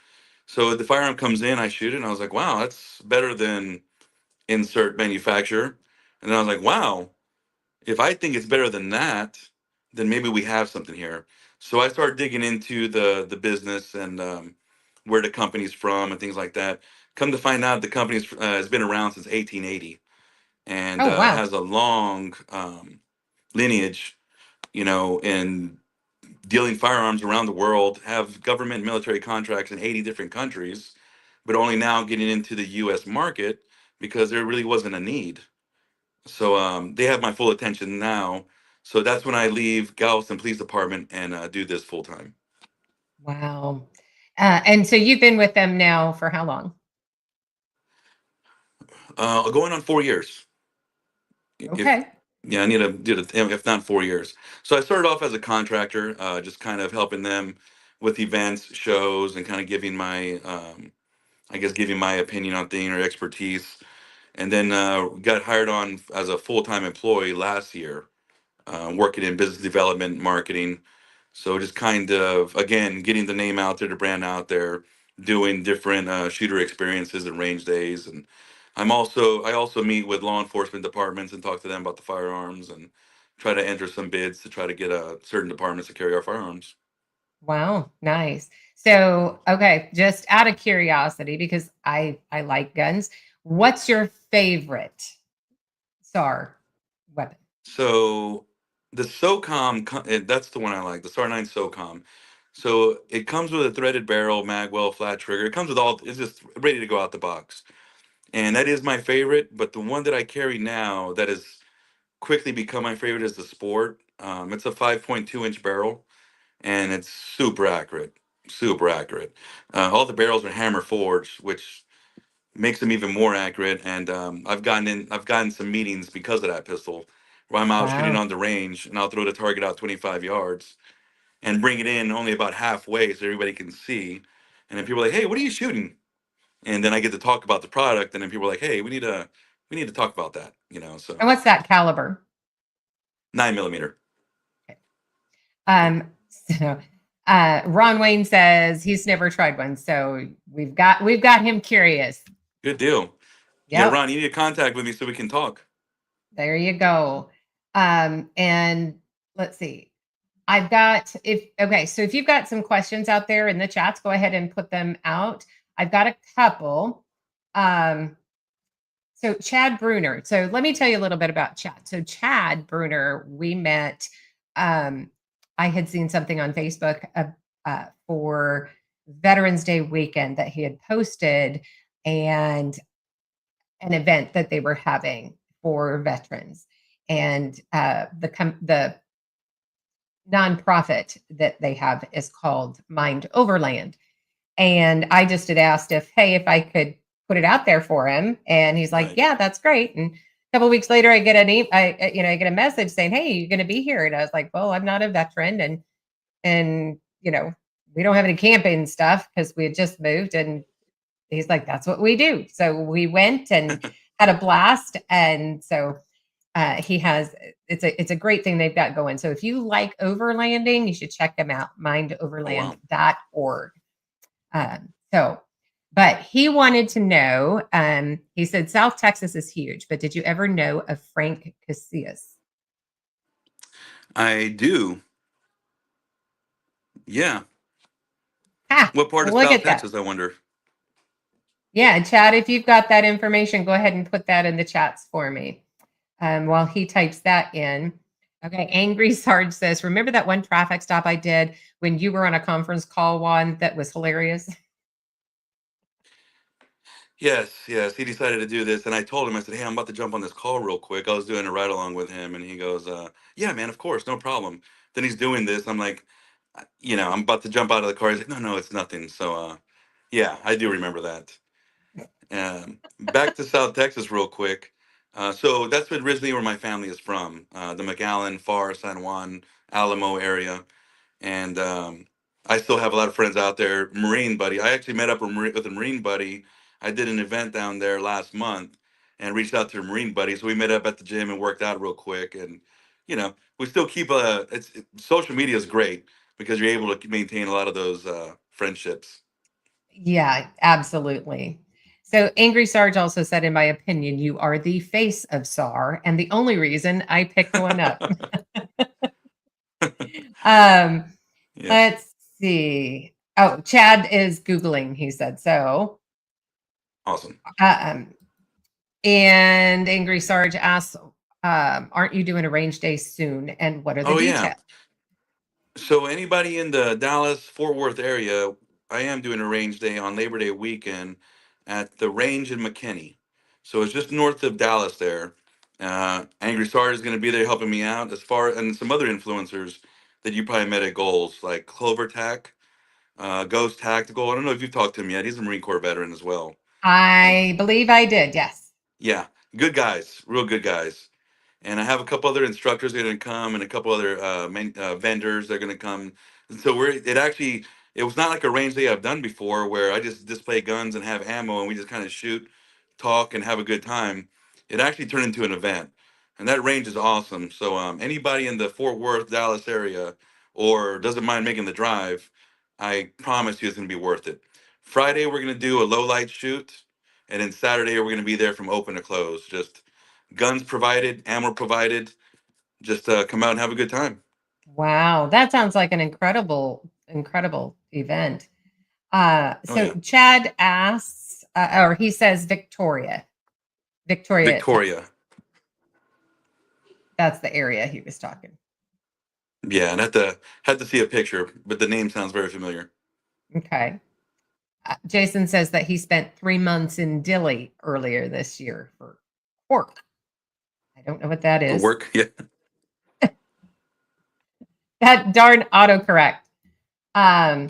So the firearm comes in, I shoot it, and I was like, wow, that's better than insert manufacturer. And then I was like, wow, if I think it's better than that, then maybe we have something here. So I started digging into the business and where the company's from and things like that. Come to find out, the company's has been around since 1880 and
Oh, wow.
has a long lineage, in dealing firearms around the world. Have government and military contracts in 80 different countries, but only now getting into the U.S. market because there really wasn't a need. So they have my full attention now. So that's when I leave Galveston Police Department and do this full time.
Wow. And so you've been with them now for how long?
Going on 4 years. If
Okay.
Yeah, I need to do it if not 4 years. So I started off as a contractor, just kind of helping them with events, shows, and kind of giving my, I guess, giving my opinion on things or expertise. And then got hired on as a full time employee last year, working in business development, marketing. So just kind of again getting the name out there, the brand out there, doing different shooter experiences and range days, and I also meet with law enforcement departments and talk to them about the firearms and try to enter some bids to try to get certain departments to carry our firearms.
Wow, nice. So, okay, just out of curiosity, because I like guns, what's your favorite SAR weapon?
So the that's the one I like, the Star 9 SOCOM. So it comes with a threaded barrel, magwell, flat trigger. It comes with all. It's just ready to go out the box. And that is my favorite. But the one that I carry now that has quickly become my favorite is the Sport. It's a 5.2-inch barrel, and it's super accurate, super accurate. All the barrels are hammer forged, which makes them even more accurate. And I've gotten some meetings because of that pistol, where I'm out shooting
Wow.
on the range, and I'll throw the target out 25 yards and bring it in only about halfway so everybody can see. And then people are like, "Hey, what are you shooting?" And then I get to talk about the product, and then people are like, "Hey, we need to talk about that,"
And
So
what's that caliber?
9 millimeter.
Okay. So Ron Wayne says he's never tried one, so we've got him curious.
Good deal. Yeah,
Yep,
Ron, you need to contact with me so we can talk.
there you go. And let's see. I've got if okay, so if you've got some questions out there in the chats, go ahead and put them out. I've got a couple. Um, so Chad Bruner. So let me tell you a little bit about Chad. So Chad Bruner, we met. Um, I had seen something on Facebook for Veterans Day weekend that he had posted, and an event that they were having for veterans, and the nonprofit that they have is called Mind Overland. And I just had asked if, hey, if I could put it out there for him. And he's like,
Right.
yeah, that's great. And a couple of weeks later, I get I get a message saying, hey, you're going to be here. And I was like, well, I'm not a veteran. And, we don't have any camping stuff because we had just moved. And he's like, that's what we do. So we went and had a blast. And so he has it's a great thing they've got going. So if you like overlanding, you should check them out,
Oh wow.
mindoverland.org. So, but he wanted to know, he said, South Texas is huge, but did you ever know of Frank Casillas?
I do. Yeah.
Ha!
What part of
Look
South
at that.
Texas, I wonder?
Yeah, Chad, if you've got that information, go ahead and put that in the chats for me while he types that in. Okay, Angry Sarge says, remember that one traffic stop I did when you were on a conference call, Juan, that was hilarious?
Yes, yes. He decided to do this, and I told him, I said, "Hey, I'm about to jump on this call real quick." I was doing a ride along with him, and he goes, "Yeah, man, of course, no problem." Then he's doing this. I'm like, I'm about to jump out of the car. He's like, "No, no, it's nothing." So, yeah, I do remember that. Back to South Texas real quick. So that's originally where my family is from, the McAllen, Far, San Juan, Alamo area. And I still have a lot of friends out there. Marine buddy, I actually met up with a Marine buddy. I did an event down there last month and reached out to a Marine buddy. So we met up at the gym and worked out real quick. And we still keep social media is great because you're able to maintain a lot of those friendships.
Yeah, absolutely. So Angry Sarge also said, in my opinion, you are the face of SAR and the only reason I picked one up. um,
Yes.
let's see. Oh, Chad is Googling, he said. So,
Awesome.
um, and Angry Sarge asks, aren't you doing a range day soon? And what are the
Oh yeah.
details?
So anybody in the Dallas Fort Worth area, I am doing a range day on Labor Day weekend at the range in McKinney. So it's just north of Dallas there. Angry Star is going to be there helping me out as far and some other influencers that you probably met at Goals like Clover Tack, Ghost Tactical. I don't know if you've talked to him yet. He's a Marine Corps veteran as well. And
I believe I did. Yes.
yeah, good guys, real good guys. And I have a couple other instructors that are going to come, and a couple other vendors that are going to come. And so it was not like a range day I've done before where I just display guns and have ammo and we just kind of shoot, talk, and have a good time. It actually turned into an event, and that range is awesome. So anybody in the Fort Worth, Dallas area, or doesn't mind making the drive, I promise you it's going to be worth it. Friday we're going to do a low light shoot, and then Saturday we're going to be there from open to close. Just guns provided, ammo provided. Just come out and have a good time.
Wow, that sounds like an incredible event.
Oh
So
yeah,
Chad asks, or he says Victoria, Texas.
Victoria.
That's the area he was talking.
Yeah, and had to see a picture, but the name sounds very familiar.
Okay. Jason says that he spent 3 months in Dilley earlier this year for work. I don't know what that
For
is.
work, yeah.
That darn autocorrect. Um,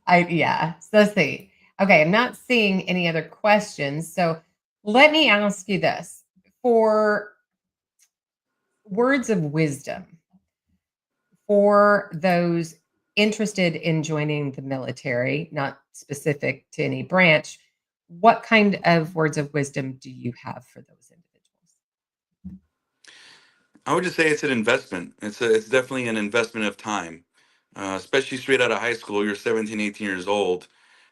yeah. So let's see. Okay, I'm not seeing any other questions. So let me ask you this: for words of wisdom for those interested in joining the military, not specific to any branch, what kind of words of wisdom do you have for those individuals?
I would just say it's an investment. It's definitely an investment of time, especially straight out of high school. You're 17, 18 years old,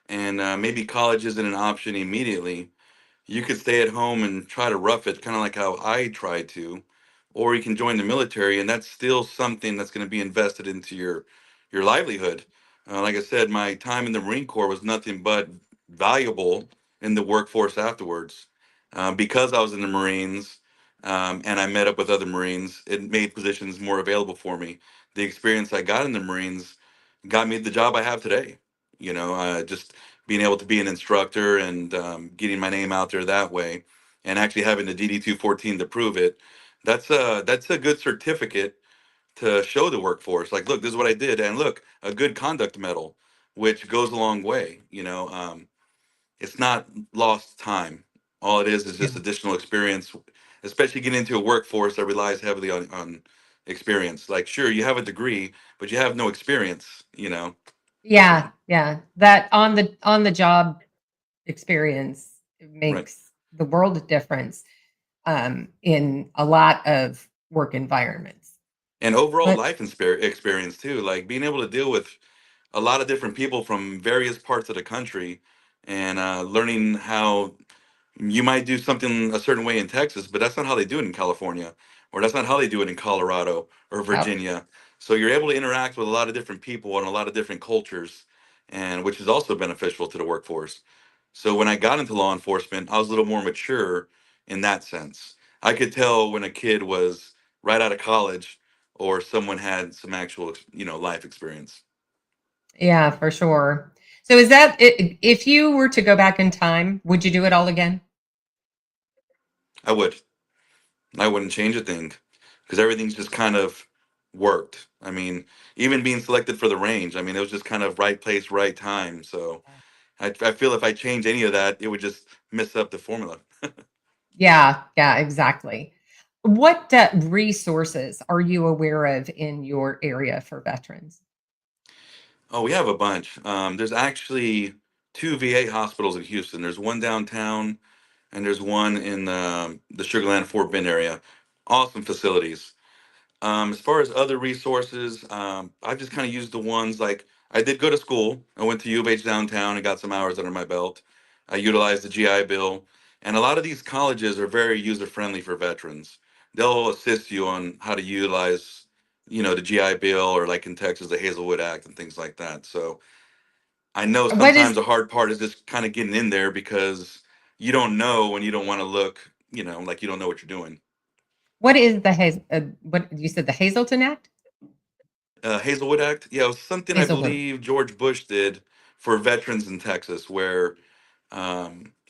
and maybe college isn't an option immediately. You could stay at home and try to rough it, kind of like how I tried to, or you can join the military, and that's still something that's going to be invested into your livelihood. Like I said, my time in the Marine Corps was nothing but valuable in the workforce afterwards. Because I was in the Marines and I met up with other Marines, it made positions more available for me. The experience I got in the Marines got me the job I have today. Just being able to be an instructor and getting my name out there that way, and actually having the DD 214 to prove it. That's a good certificate to show the workforce. Like, look, this is what I did, and look, a good conduct medal, which goes a long way. It's not lost time. All it is
Yeah.
just additional experience, especially getting into a workforce that relies heavily on experience. Like, sure, you have a degree, but you have no experience.
Yeah,
So,
yeah. That on the job experience
right.
makes the world of difference in a lot of work environments.
And overall
But
life experience too, like being able to deal with a lot of different people from various parts of the country, and learning how you might do something a certain way in Texas, but that's not how they do it in California, or that's not how they do it in Colorado or
oh,
Virginia. So you're able to interact with a lot of different people and a lot of different cultures, and which is also beneficial to the workforce. So when I got into law enforcement, I was a little more mature in that sense. I could tell when a kid was right out of college or someone had some actual life experience.
yeah, for sure. So is that if you were to go back in time, would you do it all again?
I would. I wouldn't change a thing because everything's just kind of worked. I mean, even being selected for the range, I mean, it was just kind of right place, right time. So I feel if I change any of that, it would just mess up the formula.
Yeah, yeah, exactly. What resources are you aware of in your area for veterans?
Oh, we have a bunch. There's actually two VA hospitals in Houston. There's one downtown, and there's one in the Sugarland Fort Bend area. Awesome facilities. As far as other resources, I've just kind of used the ones like I did go to school. I went to U of H downtown and got some hours under my belt. I utilized the GI Bill, and a lot of these colleges are very user friendly for veterans. They'll assist you on how to utilize, the GI Bill or like in Texas, the Hazelwood Act and things like that. So I know
What
sometimes
is
the hard part is just kind of getting in there because you don't know when you don't want to look, like you don't know what you're doing.
what is the what you said, the Hazelton Act?
Hazelwood Act. Yeah, it was something I
Hazelwood.
believe George Bush did for veterans in Texas, where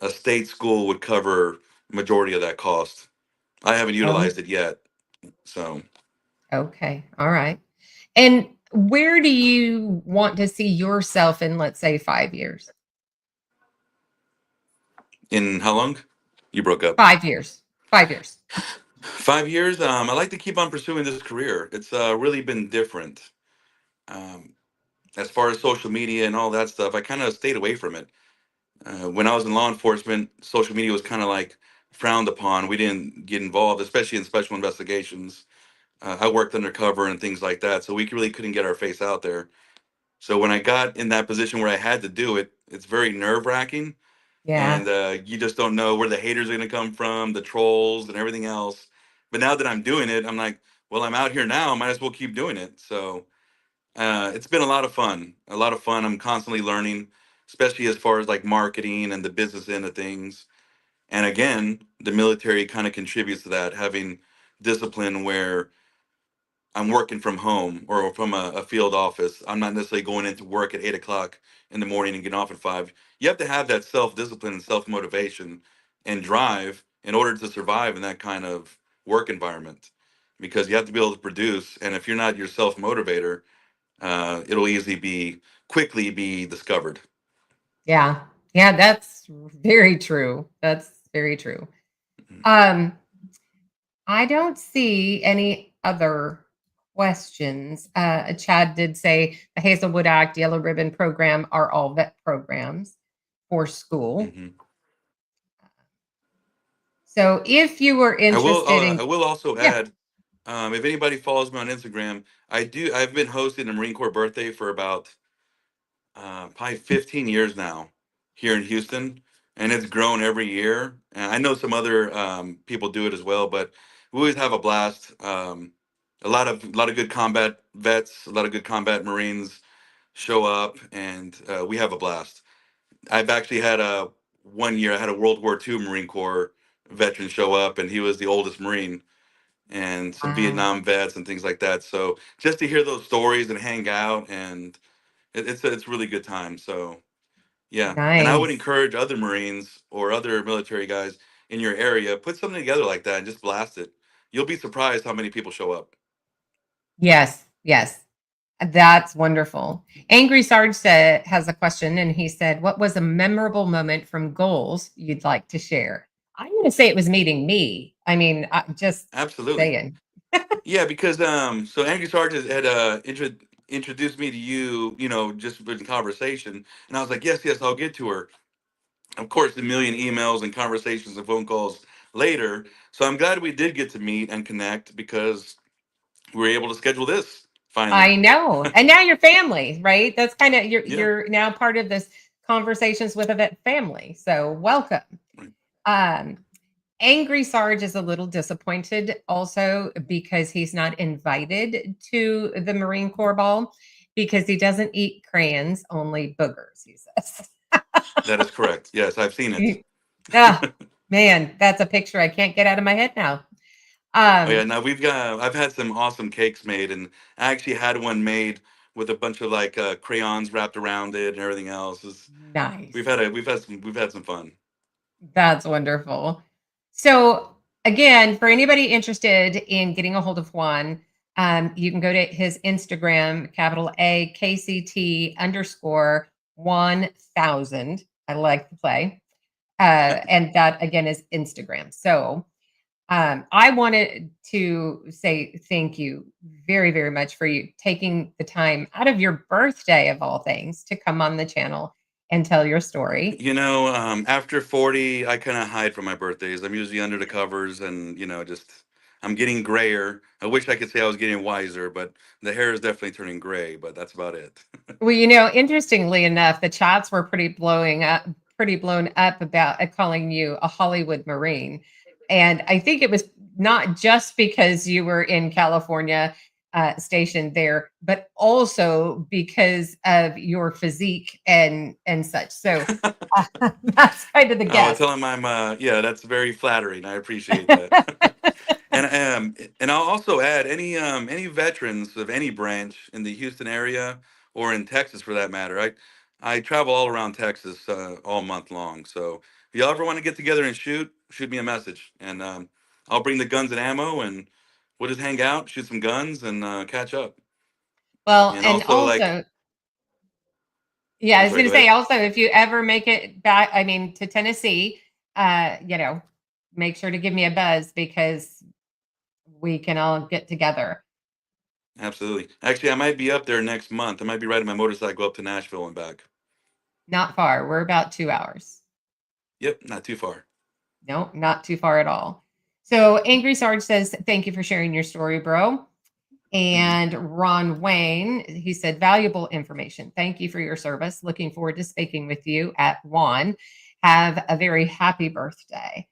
a state school would cover majority of that cost. I haven't
Oh,
utilized it yet, so
okay. All right. And where do you want to see yourself in, let's say, 5 years?
in how long? You broke up.
5 years. 5 years.
5 years. I like to keep on pursuing this career. It's really been different. Um, as far as social media and all that stuff, I kind of stayed away from it. When I was in law enforcement, social media was kind of like frowned upon. We didn't get involved, especially in special investigations. I worked undercover and things like that, so we really couldn't get our face out there. So when I got in that position where I had to do it, it's very nerve wracking,
Yeah.
and you just don't know where the haters are going to come from, the trolls, and everything else. But now that I'm doing it, I'm like, well, I'm out here now. I might as well keep doing it. So it's been a lot of fun. A lot of fun. I'm constantly learning, especially as far as like marketing and the business end of things. And again, the military kind of contributes to that, having discipline where I'm working from home or from a field office. I'm not necessarily going into work at 8 o'clock in the morning and getting off at 5. You have to have that self discipline and self motivation and drive in order to survive in that kind of work environment because you have to be able to produce. And if you're not your self motivator, it'll easily quickly be discovered.
Yeah. Yeah, that's very true. That's very true.
Mhm.
Um, I don't see any other questions. Chad did say the Hazelwood Act, Yellow Ribbon Program are all vet programs for school.
Mhm.
So if you were interested
I
in,
will also
yeah,
add, if anybody follows me on Instagram, I've been hosting a Marine Corps birthday for about probably 15 years now here in Houston, and it's grown every year. And I know some other people do it as well, but we always have a blast. A lot of good combat vets, a lot of good combat Marines show up, and we have a blast. I've actually had a one year I had a World War II Marine Corps veteran show up, and he was the oldest Marine, and some
wow,
Vietnam vets and things like that. So just to hear those stories and hang out and it's a really good time. So yeah, and I would
nice.
encourage other Marines or other military guys in your area put something together like that and just blast it. You'll be surprised how many people show up.
Yes, yes. That's wonderful. Angry Sarge said has a question, and he said, "What was a memorable moment from goals you'd like to share?" I'm going to say it was meeting me. I mean, just
Absolutely,
saying.
yeah. Because so Angry Sargent had introduced me to you, just in conversation, and I was like, yes, yes, I'll get to her. Of course, a million emails and conversations and phone calls later. So I'm glad we did get to meet and connect because we were able to schedule this finally.
I know. And now you're family, right? That's kind of
Yeah.
you're now part of this conversations with a vet family. So welcome.
Right.
Um, Angry Sarge is a little disappointed also because he's not invited to the Marine Corps ball because he doesn't eat crayons, only boogers, he says.
That is correct. Yes, I've seen it.
Ah, man, that's a picture I can't get out of my head now.
Oh yeah,
Um,
now I've had some awesome cakes made, and I actually had one made with a bunch of like crayons wrapped around it and everything else.
Nice.
We've had some fun.
That's wonderful. So again, for anybody interested in getting a hold of Juan, you can go to his Instagram, capital A KCT underscore 1000. I like the play. And that again is Instagram. So I wanted to say thank you very, very much for you taking the time out of your birthday of all things to come on the channel and tell your story.
You know, after 40, I kind of hide from my birthdays. I'm usually under the covers, and just I'm getting grayer. I wish I could say I was getting wiser, but the hair is definitely turning gray. But that's about it.
Well, interestingly enough, the chats were pretty blown up about calling you a Hollywood Marine. And I think it was not just because you were in California stationed there, but also because of your physique and such. So that's kind of the
Oh,
guess.
tell him I'm. Yeah, that's very flattering. I appreciate that. And I'll also add any veterans of any branch in the Houston area or in Texas for that matter. I travel all around Texas all month long. So if y'all ever want to get together and shoot me a message, and I'll bring the guns and ammo, and we'll just hang out, shoot some guns, and catch up.
Well,
And
and
also, like,
also, yeah, I
I'm
was
sorry,
going
go
to say
ahead.
also, if you ever make it back, I mean, to Tennessee, uh, you know, make sure to give me a buzz because we can all get together.
Absolutely. Actually, I might be up there next month. I might be riding my motorcycle up to Nashville and back.
Not far. We're about 2 hours.
Yep, not too far.
No, not too far at all. So Angry Sarge says, thank you for sharing your story, bro.
Hmm.
And Ron Wayne, he said, valuable information. Thank you for your service. Looking forward to speaking with you at Juan. Have a very happy birthday.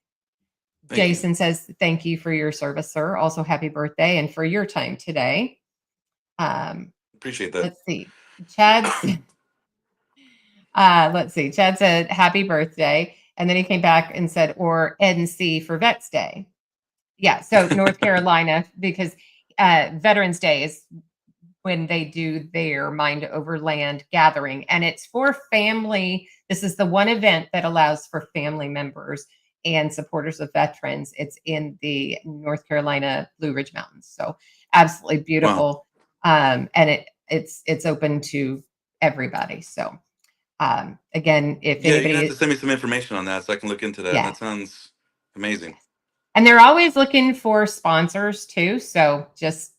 Thank you.
Jason says, thank you for your service, sir. Also, happy birthday and for your time today. Um,
Appreciate that.
let's see. Let's see. Chad said, happy birthday. And then he came back and said, or NC for Vets Day. Yeah. So North Carolina, because Veterans Day is when they do their Mind Over Land gathering. And it's for family. This is the one event that allows for family members and supporters of veterans. It's in the North Carolina Blue Ridge Mountains. So absolutely
Wow.
beautiful. And it's open to everybody. So again, if
Yeah, you're gonna have
anybody,
to send me some information on that so I can look into that.
yeah,
That sounds amazing.
yes. And they're always looking for sponsors too. So just,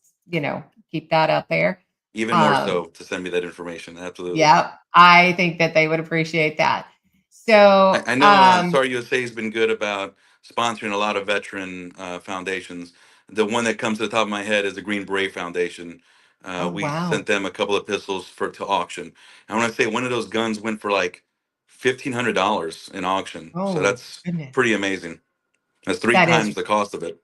keep that out there.
Even more
Um,
so to send me that information. Absolutely.
yeah, I think that they would appreciate that.
I,
So,
I know Sorry USA has been good about sponsoring a lot of veteran foundations. The one that comes to the top of my head is the Green Beret Foundation.
oh,
We
wow.
sent them a couple of pistols to auction. I want to say one of those guns went for like $1,500 in auction. So
Oh,
that's
goodness.
pretty amazing. That's three
That is,
times the cost of it.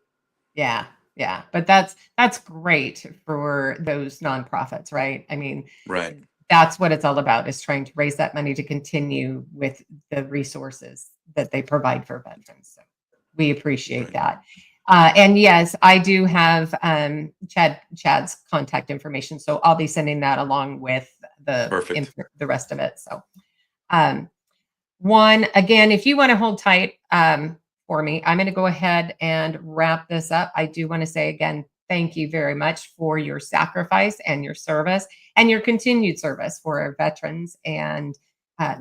yeah, yeah. But that's great for those nonprofits, right? I mean,
Right.
that's what it's all about is trying to raise that money to continue with the resources that they provide for veterans. So we appreciate
Right.
that. And yes, I do have Chad's contact information, so I'll be sending that along with
Perfect.
the rest of it. So, um, Juan, again, if you want to hold tight for me, I'm going to go ahead and wrap this up. I do want to say again, thank you very much for your sacrifice and your service and your continued service for our veterans and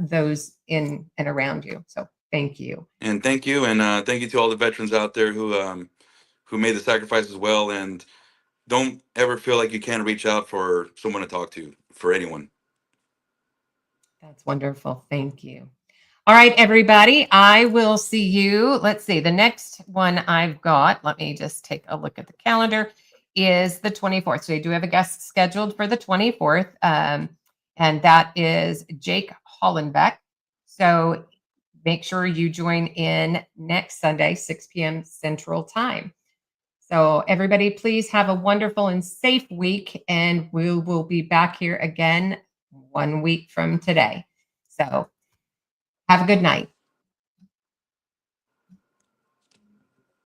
those in and around you. So thank you.
And thank you to all the veterans out there who made the sacrifice as well. And don't ever feel like you can't reach out for someone to talk to, for anyone.
That's wonderful. Thank you. All right, everybody. I will see you. Let's see. The next one I've got, let me just take a look at the calendar, is the 24th. So we do have a guest scheduled for the 24th, and that is Jake Hollenbeck. So make sure you join in next Sunday, 6 p.m. Central Time. So, everybody, please have a wonderful and safe week, and we will be back here again 1 week from today. So, have a good night.